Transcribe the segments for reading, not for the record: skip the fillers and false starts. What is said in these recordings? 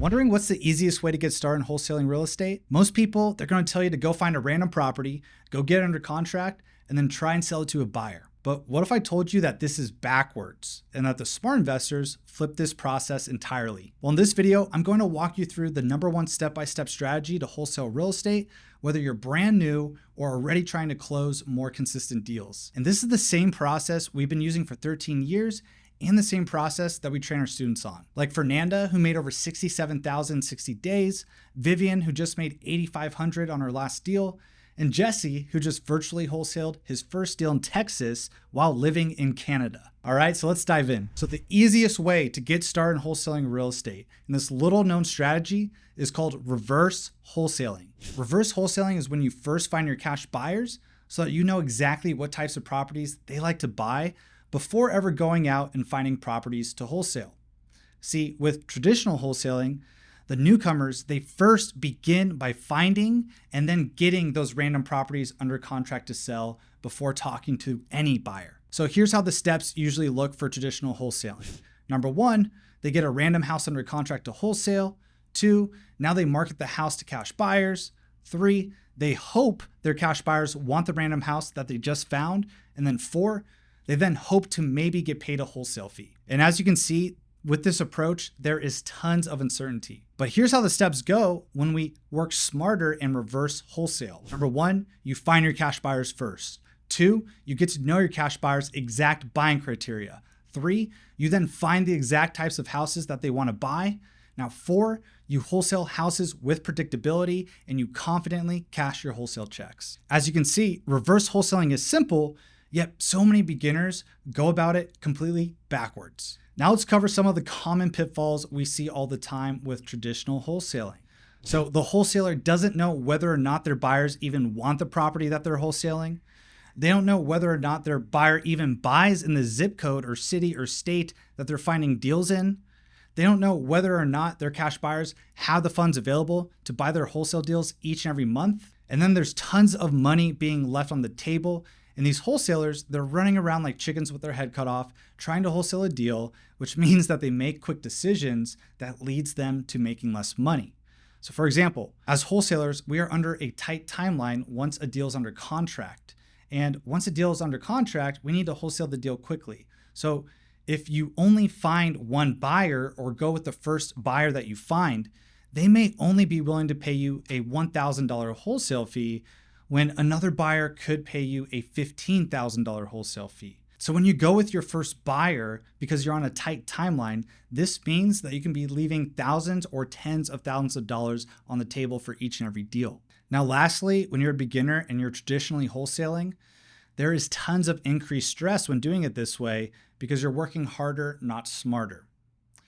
Wondering what's the easiest way to get started in wholesaling real estate? Most people, they're going to tell you to go find a random property, go get it under contract, and then try and sell it to a buyer. But what if I told you that this is backwards and that the smart investors flip this process entirely? Well, in this video, I'm going to walk you through the #1 step-by-step strategy to wholesale real estate, whether you're brand new or already trying to close more consistent deals. And this is the same process we've been using for 13 years and the same process that we train our students on. Like Fernanda, who made over $67,000 in 60 days, Vivian, who just made $8,500 on her last deal, and Jesse, who just virtually wholesaled his first deal in Texas while living in Canada. All right, so let's dive in. So the easiest way to get started in wholesaling real estate, and this little known strategy, is called reverse wholesaling. Reverse wholesaling is when you first find your cash buyers so that you know exactly what types of properties they like to buy before ever going out and finding properties to wholesale. See, with traditional wholesaling, the newcomers, they first begin by finding and then getting those random properties under contract to sell before talking to any buyer. So here's how the steps usually look for traditional wholesaling. #1, they get a random house under contract to wholesale. 2, now they market the house to cash buyers. 3, they hope their cash buyers want the random house that they just found. And then 4, they then hope to maybe get paid a wholesale fee. And as you can see, with this approach, there is tons of uncertainty. But here's how the steps go when we work smarter and reverse wholesale. #1, you find your cash buyers first. 2, you get to know your cash buyers' exact buying criteria. 3, you then find the exact types of houses that they want to buy. Now 4, you wholesale houses with predictability and you confidently cash your wholesale checks. As you can see, reverse wholesaling is simple, yet so many beginners go about it completely backwards. Now let's cover some of the common pitfalls we see all the time with traditional wholesaling. So the wholesaler doesn't know whether or not their buyers even want the property that they're wholesaling. They don't know whether or not their buyer even buys in the zip code or city or state that they're finding deals in. They don't know whether or not their cash buyers have the funds available to buy their wholesale deals each and every month. And then there's tons of money being left on the table. And these wholesalers, they're running around like chickens with their head cut off, trying to wholesale a deal, which means that they make quick decisions that leads them to making less money. So for example, as wholesalers, we are under a tight timeline once a deal is under contract. And once a deal is under contract, we need to wholesale the deal quickly. So if you only find one buyer or go with the first buyer that you find, they may only be willing to pay you a $1,000 wholesale fee when another buyer could pay you a $15,000 wholesale fee. So when you go with your first buyer, because you're on a tight timeline, this means that you can be leaving thousands or tens of thousands of dollars on the table for each and every deal. Now, lastly, when you're a beginner and you're traditionally wholesaling, there is tons of increased stress when doing it this way because you're working harder, not smarter.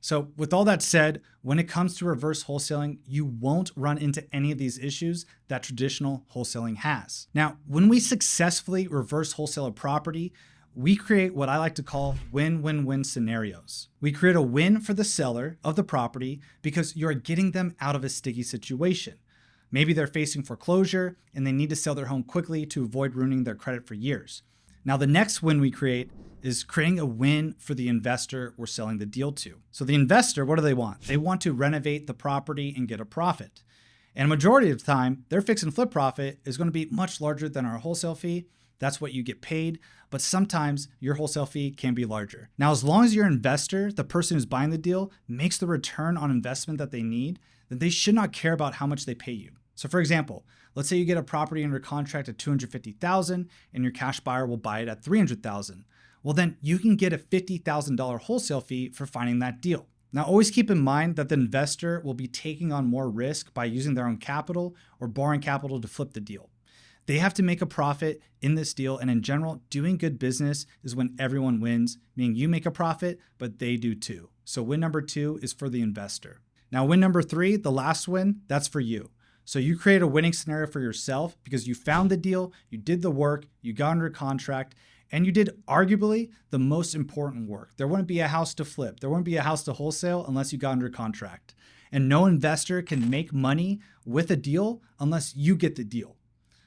So with all that said, when it comes to reverse wholesaling, you won't run into any of these issues that traditional wholesaling has. Now, when we successfully reverse wholesale a property, we create what I like to call win-win-win scenarios. We create a win for the seller of the property because you're getting them out of a sticky situation. Maybe they're facing foreclosure and they need to sell their home quickly to avoid ruining their credit for years. Now, the next win we create is creating a win for the investor we're selling the deal to. So the investor, what do they want? They want to renovate the property and get a profit. And a majority of the time, their fix and flip profit is going to be much larger than our wholesale fee. That's what you get paid. But sometimes your wholesale fee can be larger. Now, as long as your investor, the person who's buying the deal, makes the return on investment that they need, then they should not care about how much they pay you. So for example, let's say you get a property under contract at $250,000 and your cash buyer will buy it at $300,000. Well, then you can get a $50,000 wholesale fee for finding that deal. Now, always keep in mind that the investor will be taking on more risk by using their own capital or borrowing capital to flip the deal. They have to make a profit in this deal. And in general, doing good business is when everyone wins, meaning you make a profit, but they do too. So win #2 is for the investor. Now, win #3, the last win, that's for you. So you create a winning scenario for yourself because you found the deal, you did the work, you got under contract, and you did arguably the most important work. There wouldn't be a house to flip. There wouldn't be a house to wholesale unless you got under contract. And no investor can make money with a deal unless you get the deal.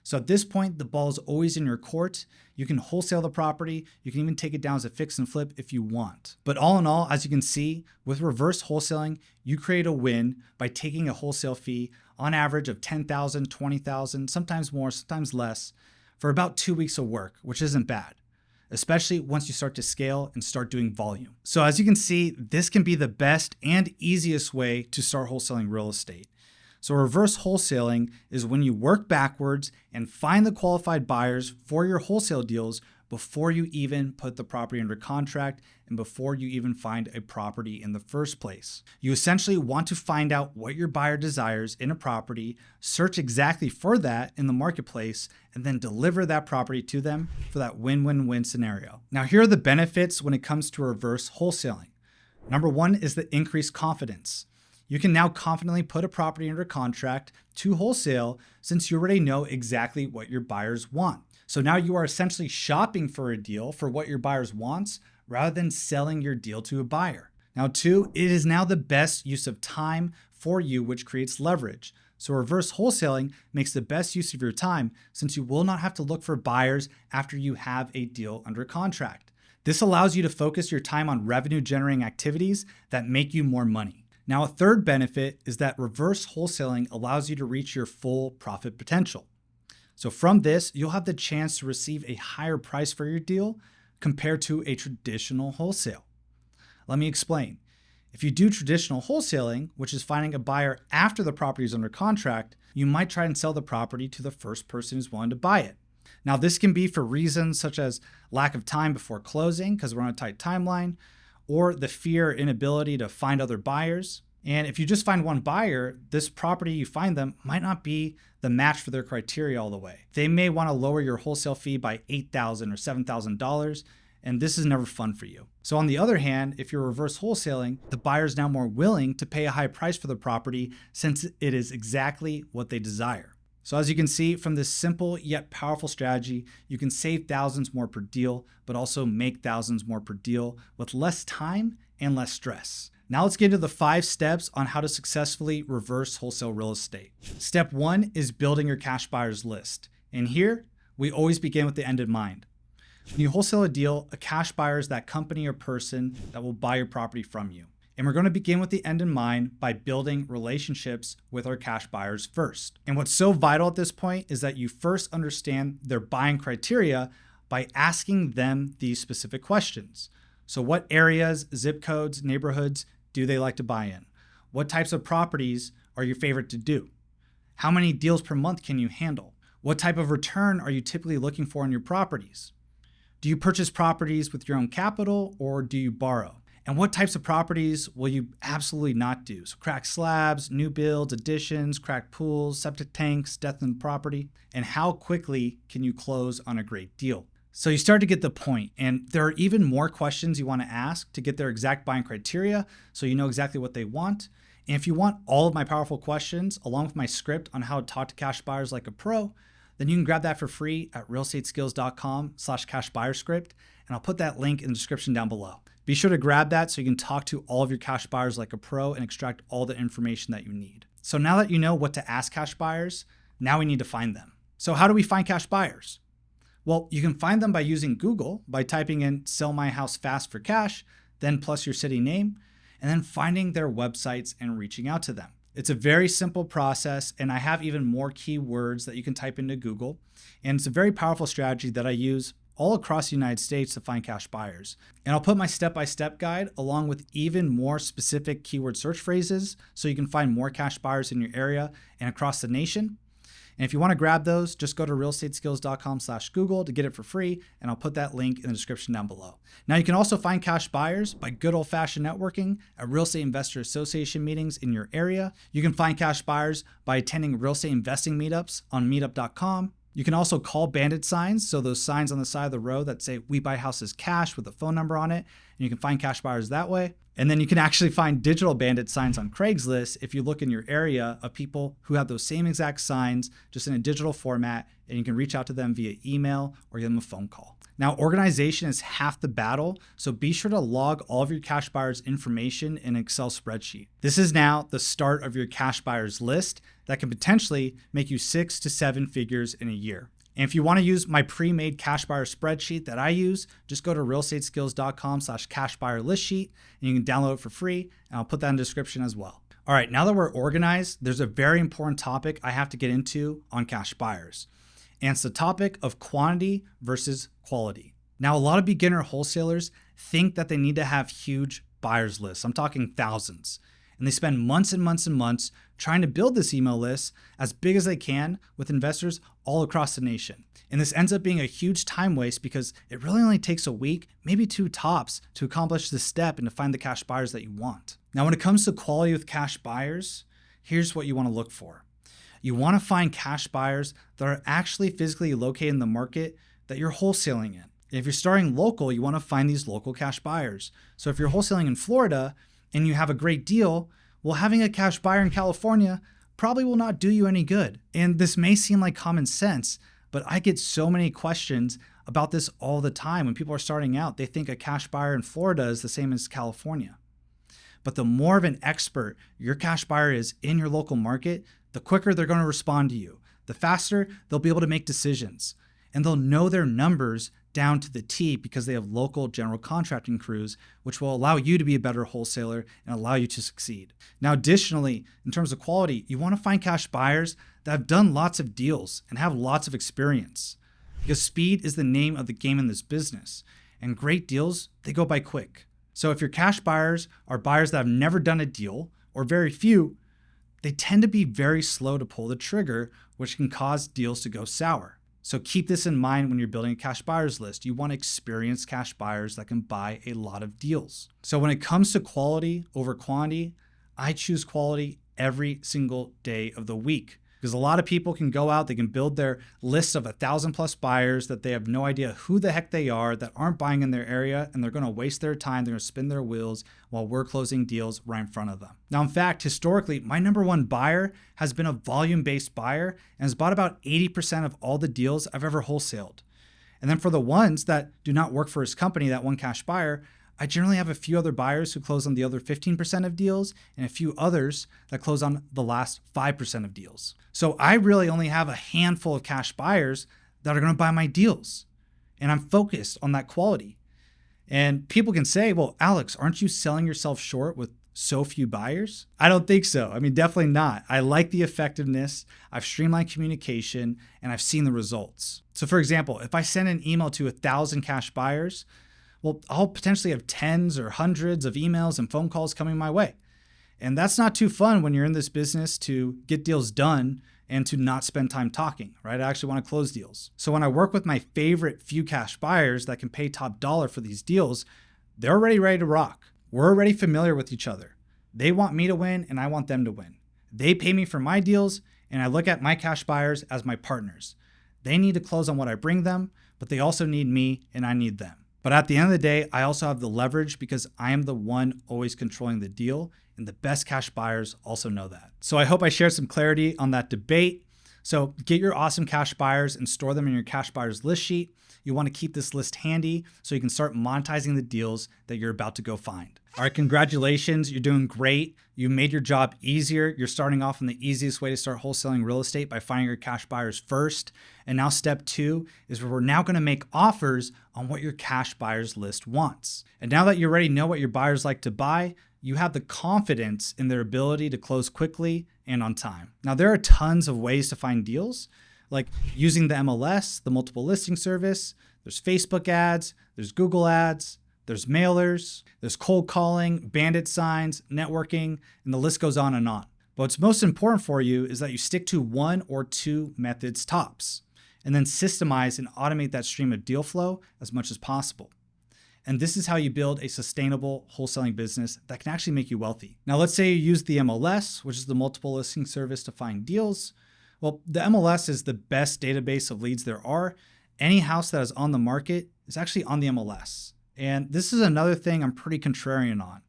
So at this point, the ball is always in your court. You can wholesale the property. You can even take it down as a fix and flip if you want. But all in all, as you can see, with reverse wholesaling, you create a win by taking a wholesale fee on average of $10,000, $20,000, sometimes more, sometimes less, for about 2 weeks of work, which isn't bad, especially once you start to scale and start doing volume. So as you can see, this can be the best and easiest way to start wholesaling real estate. So reverse wholesaling is when you work backwards and find the qualified buyers for your wholesale deals before you even put the property under contract and before you even find a property in the first place. You essentially want to find out what your buyer desires in a property, search exactly for that in the marketplace, and then deliver that property to them for that win-win-win scenario. Now, here are the benefits when it comes to reverse wholesaling. Number one is the increased confidence. You can now confidently put a property under contract to wholesale since you already know exactly what your buyers want. So now you are essentially shopping for a deal for what your buyers wants rather than selling your deal to a buyer. Now, two, it is now the best use of time for you, which creates leverage. So reverse wholesaling makes the best use of your time since you will not have to look for buyers after you have a deal under contract. This allows you to focus your time on revenue generating activities that make you more money. Now, a third benefit is that reverse wholesaling allows you to reach your full profit potential. So from this, you'll have the chance to receive a higher price for your deal compared to a traditional wholesale. Let me explain. If you do traditional wholesaling, which is finding a buyer after the property is under contract, you might try and sell the property to the first person who's willing to buy it. Now, this can be for reasons such as lack of time before closing because we're on a tight timeline, or the fear or inability to find other buyers. And if you just find one buyer, this property you find them might not be the match for their criteria all the way. They may want to lower your wholesale fee by $8,000 or $7,000, and this is never fun for you. So on the other hand, if you're reverse wholesaling, the buyer is now more willing to pay a high price for the property since it is exactly what they desire. So as you can see from this simple yet powerful strategy, you can save thousands more per deal, but also make thousands more per deal with less time and less stress. Now let's get into the 5 steps on how to successfully reverse wholesale real estate. Step 1 is building your cash buyers list. And here, we always begin with the end in mind. When you wholesale a deal, a cash buyer is that company or person that will buy your property from you. And we're going to begin with the end in mind by building relationships with our cash buyers first. And what's so vital at this point is that you first understand their buying criteria by asking them these specific questions. So what areas, zip codes, neighborhoods do they like to buy in? What types of properties are your favorite to do? How many deals per month can you handle? What type of return are you typically looking for in your properties? Do you purchase properties with your own capital or do you borrow? And what types of properties will you absolutely not do? So cracked slabs, new builds, additions, cracked pools, septic tanks, death in the property. And how quickly can you close on a great deal? So you start to get the point, and there are even more questions you want to ask to get their exact buying criteria so you know exactly what they want. And if you want all of my powerful questions along with my script on how to talk to cash buyers like a pro, then you can grab that for free at realestateskills.com/cashbuyerscript, and I'll put that link in the description down below. Be sure to grab that so you can talk to all of your cash buyers like a pro and extract all the information that you need. So now that you know what to ask cash buyers, now we need to find them. So how do we find cash buyers? Well, you can find them by using Google, by typing in "sell my house fast for cash," then plus your city name, and then finding their websites and reaching out to them. It's a very simple process, and I have even more keywords that you can type into Google. And it's a very powerful strategy that I use all across the United States to find cash buyers. And I'll put my step-by-step guide along with even more specific keyword search phrases so you can find more cash buyers in your area and across the nation. And if you want to grab those, just go to realestateskills.com/Google to get it for free, and I'll put that link in the description down below. Now, you can also find cash buyers by good old-fashioned networking at Real Estate Investor Association meetings in your area. You can find cash buyers by attending real estate investing meetups on meetup.com. You can also call bandit signs, so those signs on the side of the road that say "We buy houses cash" with a phone number on it, and you can find cash buyers that way. And then you can actually find digital bandit signs on Craigslist if you look in your area of people who have those same exact signs, just in a digital format, and you can reach out to them via email or give them a phone call. Now, organization is half the battle, so be sure to log all of your cash buyers' information in an Excel spreadsheet. This is now the start of your cash buyers list that can potentially make you 6 to 7 figures in a year. And if you want to use my pre-made cash buyer spreadsheet that I use, just go to realestateskills.com/cashbuyerlistsheet and you can download it for free. And I'll put that in the description as well. All right, now that we're organized, there's a very important topic I have to get into on cash buyers. And it's the topic of quantity versus quality. Now, a lot of beginner wholesalers think that they need to have huge buyers lists. I'm talking thousands. And they spend months and months and months trying to build this email list as big as they can with investors all across the nation. And this ends up being a huge time waste because it really only takes a week, maybe 2 tops, to accomplish this step and to find the cash buyers that you want. Now, when it comes to quality with cash buyers, here's what you want to look for. You want to find cash buyers that are actually physically located in the market that you're wholesaling in. If you're starting local, you want to find these local cash buyers. So if you're wholesaling in Florida, and you have a great deal, well, having a cash buyer in California probably will not do you any good. And this may seem like common sense, but I get so many questions about this all the time. When people are starting out, they think a cash buyer in Florida is the same as California. But the more of an expert your cash buyer is in your local market, the quicker they're going to respond to you. The faster they'll be able to make decisions. And they'll know their numbers down to the T because they have local general contracting crews, which will allow you to be a better wholesaler and allow you to succeed. Now, additionally, in terms of quality, you want to find cash buyers that have done lots of deals and have lots of experience, because speed is the name of the game in this business. And great deals, they go by quick. So if your cash buyers are buyers that have never done a deal, or very few, they tend to be very slow to pull the trigger, which can cause deals to go sour. So keep this in mind when you're building a cash buyers list. You want experienced cash buyers that can buy a lot of deals. So when it comes to quality over quantity, I choose quality every single day of the week. Because a lot of people can go out, they can build their list of 1,000+ buyers that they have no idea who the heck they are, that aren't buying in their area, and they're going to waste their time, they're going to spin their wheels while we're closing deals right in front of them. Now, in fact, historically, my number one buyer has been a volume-based buyer and has bought about 80% of all the deals I've ever wholesaled. And then for the ones that do not work for his company, that one cash buyer, I generally have a few other buyers who close on the other 15% of deals and a few others that close on the last 5% of deals. So I really only have a handful of cash buyers that are going to buy my deals. And I'm focused on that quality. And people can say, well, Alex, aren't you selling yourself short with so few buyers? I don't think so. I mean, definitely not. I like the effectiveness. I've streamlined communication and I've seen the results. So for example, if I send an email to 1,000 cash buyers, well, I'll potentially have tens or hundreds of emails and phone calls coming my way. And that's not too fun when you're in this business to get deals done and to not spend time talking, right? I actually want to close deals. So when I work with my favorite few cash buyers that can pay top dollar for these deals, they're already ready to rock. We're already familiar with each other. They want me to win and I want them to win. They pay me for my deals and I look at my cash buyers as my partners. They need to close on what I bring them, but they also need me and I need them. But at the end of the day, I also have the leverage because I am the one always controlling the deal, and the best cash buyers also know that. So I hope I shared some clarity on that debate. So get your awesome cash buyers and store them in your cash buyers list sheet. You want to keep this list handy so you can start monetizing the deals that you're about to go find. All right, congratulations. You're doing great. You made your job easier. You're starting off in the easiest way to start wholesaling real estate by finding your cash buyers first. And now step 2 is where we're now going to make offers on what your cash buyers list wants. And now that you already know what your buyers like to buy, you have the confidence in their ability to close quickly and on time. Now, there are tons of ways to find deals, like using the MLS, the multiple listing service. There's Facebook ads, there's Google ads, there's mailers, there's cold calling, bandit signs, networking, and the list goes on and on. But what's most important for you is that you stick to 1 or 2 methods tops, and then systemize and automate that stream of deal flow as much as possible. And this is how you build a sustainable wholesaling business that can actually make you wealthy. Now, let's say you use the MLS, which is the multiple listing service, to find deals. Well, the MLS is the best database of leads there are. Any house that is on the market is actually on the MLS. And this is another thing I'm pretty contrarian on.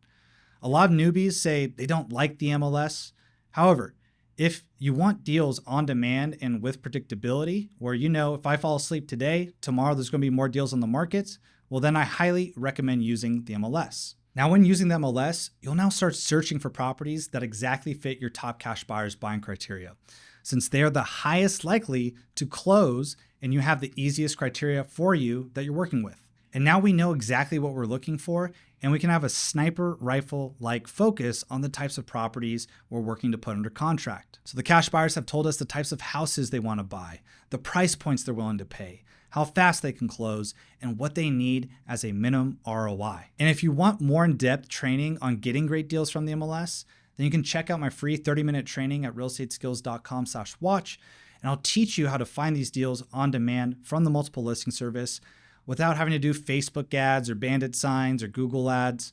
A lot of newbies say they don't like the MLS. However, if you want deals on demand and with predictability, where if I fall asleep today, tomorrow there's going to be more deals on the markets, well, then I highly recommend using the MLS. Now, when using the MLS, you'll now start searching for properties that exactly fit your top cash buyers' buying criteria, since they are the highest likely to close and you have the easiest criteria for you that you're working with. And now we know exactly what we're looking for, and we can have a sniper rifle-like focus on the types of properties we're working to put under contract. So the cash buyers have told us the types of houses they want to buy, the price points they're willing to pay, how fast they can close, and what they need as a minimum ROI. And if you want more in-depth training on getting great deals from the MLS, then you can check out my free 30-minute training at realestateskills.com/watch, and I'll teach you how to find these deals on demand from the multiple listing service without having to do Facebook ads or bandit signs or Google ads,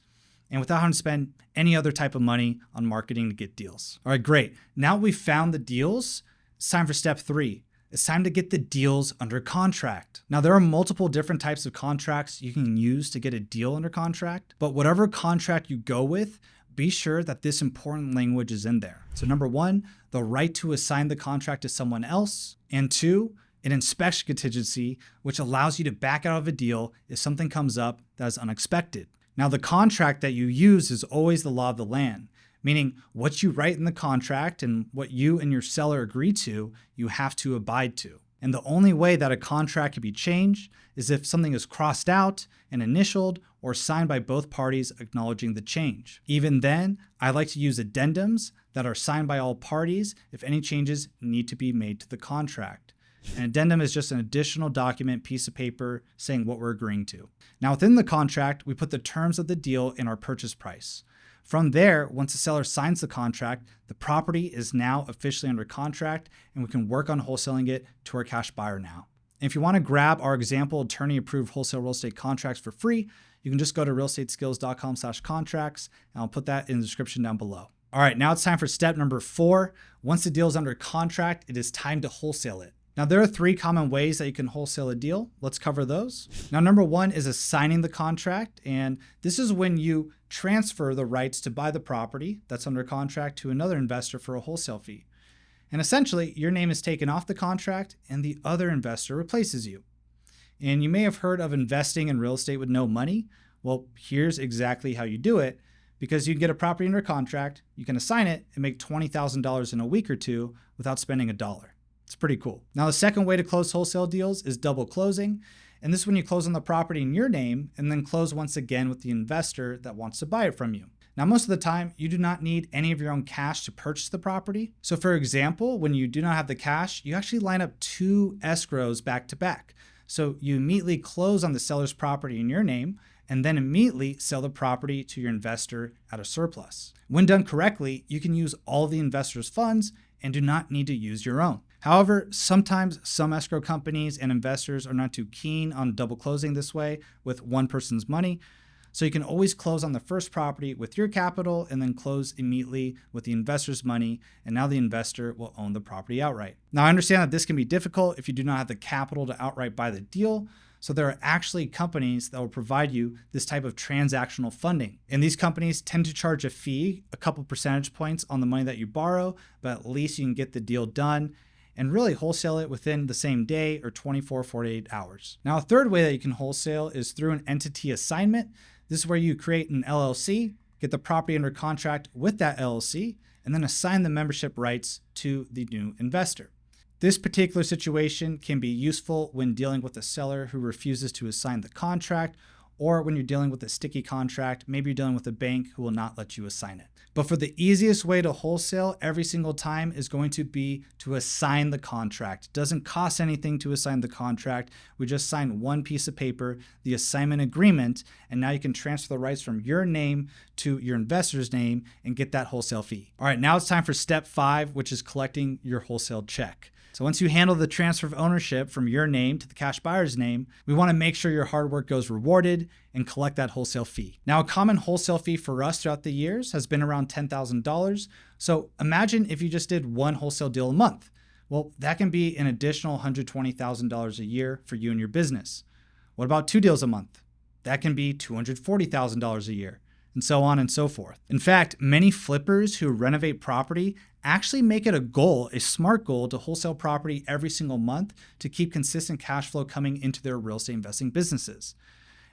and without having to spend any other type of money on marketing to get deals. All right, great. Now we've found the deals, it's time for step 3. It's time to get the deals under contract. Now, there are multiple different types of contracts you can use to get a deal under contract, but whatever contract you go with, be sure that this important language is in there. So number 1, the right to assign the contract to someone else, and 2, an inspection contingency, which allows you to back out of a deal if something comes up that is unexpected. Now, the contract that you use is always the law of the land, meaning what you write in the contract and what you and your seller agree to, you have to abide to. And the only way that a contract can be changed is if something is crossed out and initialed or signed by both parties acknowledging the change. Even then, I like to use addendums that are signed by all parties if any changes need to be made to the contract. An addendum is just an additional document, piece of paper saying what we're agreeing to. Now, within the contract, we put the terms of the deal in our purchase price. From there, once the seller signs the contract, the property is now officially under contract and we can work on wholesaling it to our cash buyer now. And if you want to grab our example attorney-approved wholesale real estate contracts for free, you can just go to realestateskills.com/contracts, and I'll put that in the description down below. All right, now it's time for step number 4. Once the deal is under contract, it is time to wholesale it. Now, there are 3 common ways that you can wholesale a deal. Let's cover those. Now, number 1 is assigning the contract, and this is when you transfer the rights to buy the property that's under contract to another investor for a wholesale fee. And essentially, your name is taken off the contract and the other investor replaces you. And you may have heard of investing in real estate with no money. Well, here's exactly how you do it. Because you can get a property under contract, you can assign it and make $20,000 in a week or 2 without spending $1. It's pretty cool. Now, the second way to close wholesale deals is double closing. And this is when you close on the property in your name and then close once again with the investor that wants to buy it from you. Now, most of the time, you do not need any of your own cash to purchase the property. So for example, when you do not have the cash, you actually line up 2 escrows back to back. So you immediately close on the seller's property in your name and then immediately sell the property to your investor at a surplus. When done correctly, you can use all the investor's funds and do not need to use your own. However, sometimes some escrow companies and investors are not too keen on double closing this way with one person's money. So you can always close on the first property with your capital and then close immediately with the investor's money. And now the investor will own the property outright. Now, I understand that this can be difficult if you do not have the capital to outright buy the deal. So there are actually companies that will provide you this type of transactional funding. And these companies tend to charge a fee, a couple percentage points on the money that you borrow, but at least you can get the deal done and really wholesale it within the same day or 48 hours. Now, a third way that you can wholesale is through an entity assignment. This is where you create an LLC, get the property under contract with that LLC, and then assign the membership rights to the new investor. This particular situation can be useful when dealing with a seller who refuses to assign the contract, or when you're dealing with a sticky contract, maybe you're dealing with a bank who will not let you assign it. But for the easiest way to wholesale every single time is going to be to assign the contract. It doesn't cost anything to assign the contract. We just sign one piece of paper, the assignment agreement, and now you can transfer the rights from your name to your investor's name and get that wholesale fee. All right, now it's time for step 5, which is collecting your wholesale check. So once you handle the transfer of ownership from your name to the cash buyer's name, we want to make sure your hard work goes rewarded and collect that wholesale fee. Now, a common wholesale fee for us throughout the years has been around $10,000. So imagine if you just did one wholesale deal a month. Well, that can be an additional $120,000 a year for you and your business. What about 2 deals a month? That can be $240,000 a year. and so on and so forth. In fact, many flippers who renovate property actually make it a goal, a smart goal, to wholesale property every single month to keep consistent cash flow coming into their real estate investing businesses.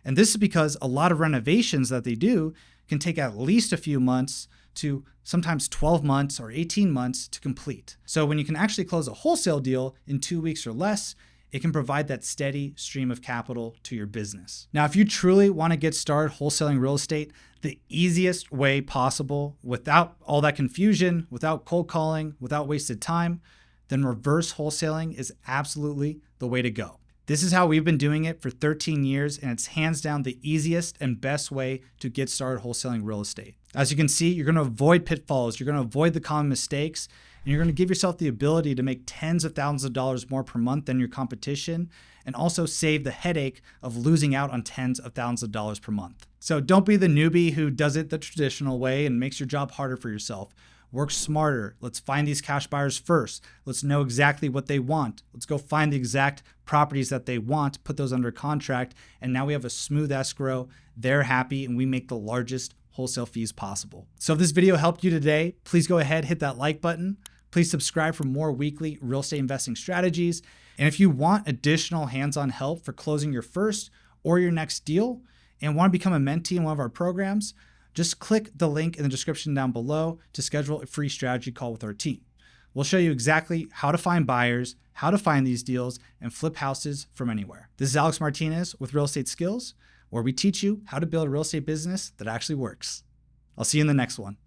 And this is because a lot of renovations that they do can take at least a few months to sometimes 12 months or 18 months to complete. So when you can actually close a wholesale deal in 2 weeks or less, it can provide that steady stream of capital to your business. Now, if you truly want to get started wholesaling real estate the easiest way possible, without all that confusion, without cold calling, without wasted time, then reverse wholesaling is absolutely the way to go. This is how we've been doing it for 13 years, and it's hands down the easiest and best way to get started wholesaling real estate. As you can see, you're going to avoid pitfalls, you're going to avoid the common mistakes, and you're going to give yourself the ability to make tens of thousands of dollars more per month than your competition, and also save the headache of losing out on tens of thousands of dollars per month. So don't be the newbie who does it the traditional way and makes your job harder for yourself. Work smarter. Let's find these cash buyers first. Let's know exactly what they want. Let's go find the exact properties that they want, put those under contract, and now we have a smooth escrow. They're happy, and we make the largest wholesale fees possible. So if this video helped you today, please go ahead, hit that like button. Please subscribe for more weekly real estate investing strategies. And if you want additional hands-on help for closing your first or your next deal and want to become a mentee in one of our programs, just click the link in the description down below to schedule a free strategy call with our team. We'll show you exactly how to find buyers, how to find these deals, and flip houses from anywhere. This is Alex Martinez with Real Estate Skills, where we teach you how to build a real estate business that actually works. I'll see you in the next one.